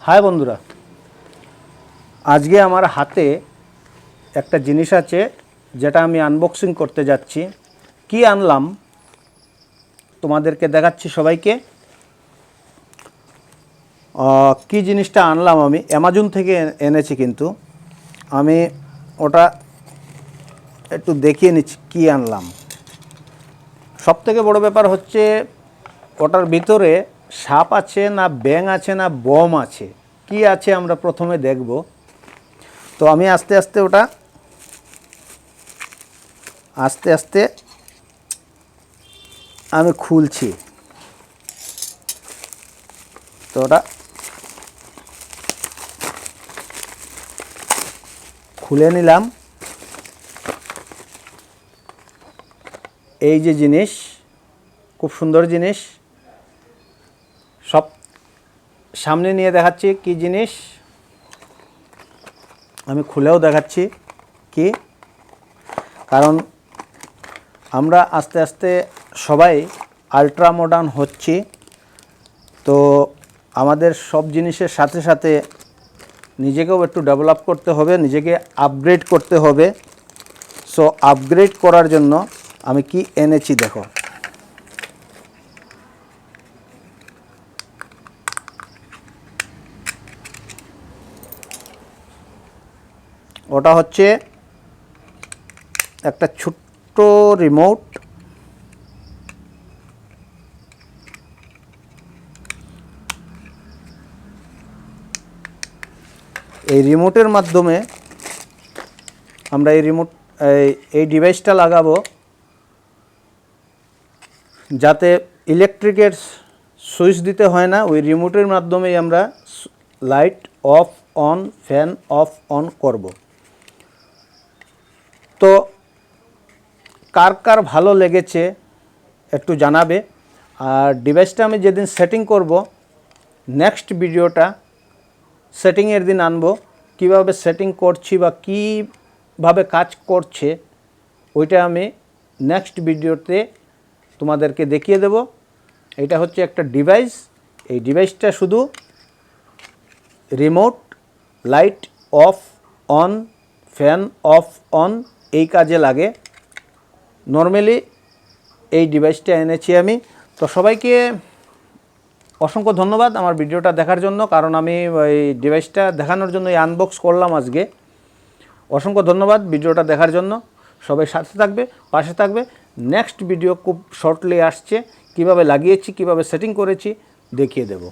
High বন্ধুরা, আজকে আমার হাতে একটা জিনিস আছে যেটা আমি আনবক্সিং করতে যাচ্ছি। কি আনলাম তোমাদেরকে দেখাচ্ছি সবাইকে। কি জিনিসটা আনলাম আমি অ্যামাজন থেকে এনেছি, কিন্তু আমি ওটা একটু দেখিয়ে নিচ্ছি কি আনলাম। সবথেকে বড় ব্যাপার হচ্ছে ওটার ভিতরে সাপ আছে না ব্যাঙ আছে না বম আছে, কি আছে আমরা প্রথমে দেখব। তো আমি আস্তে আস্তে আমি খুলছি। তো ওটা খুলে নিলাম। এই যে জিনিস, খুব সুন্দর জিনিস, সব সামনে নিয়ে দেখাচ্ছি কি জিনিস। আমি খুলেও দেখাচ্ছি কি, কারণ আমরা আস্তে আস্তে সবাই আল্ট্রা মডার্ন হচ্ছি। তো আমাদের সব জিনিসের সাথে সাথে নিজেকেও একটু ডেভেলপ করতে হবে, নিজেকে আপগ্রেড করতে হবে। সো আপগ্রেড করার জন্য আমি কি এনেছি দেখো। ওটা হচ্ছে একটা ছোট্ট রিমোট। এই রিমোটের মাধ্যমে আমরা এই ডিভাইসটা লাগাবো যাতে ইলেকট্রিকের সুইচ দিতে হয় না। ওই রিমোটের মাধ্যমেই আমরা light off on, fan of on করব। তো কার কার ভালো লেগেছে একটু জানাবে। আর ডিভাইসটা আমি যেদিন সেটিং করব, নেক্সট ভিডিওটা সেটিংয়ের দিন আনবো। কিভাবে সেটিং করছি বা কীভাবে কাজ করছে ওইটা আমি নেক্সট ভিডিওতে তোমাদেরকে দেখিয়ে দেব। এটা হচ্ছে একটা ডিভাইস। এই ডিভাইসটা শুধু remote, light off on, fan of on এই কাজে লাগে। নর্মালি এই ডিভাইসটা এনেছি আমি। তো সবাইকে অসংখ্য ধন্যবাদ আমার ভিডিওটা দেখার জন্য, কারণ আমি এই ডিভাইসটা দেখানোর জন্য আনবক্স করলাম আজকে। অসংখ্য ধন্যবাদ ভিডিওটা দেখার জন্য। সবাই সাথে থাকবে, পাশে থাকবে। নেক্সট ভিডিও খুব শর্টলি আসছে, কিভাবে লাগিয়েছি, কিভাবে সেটিং করেছি দেখিয়ে দেব।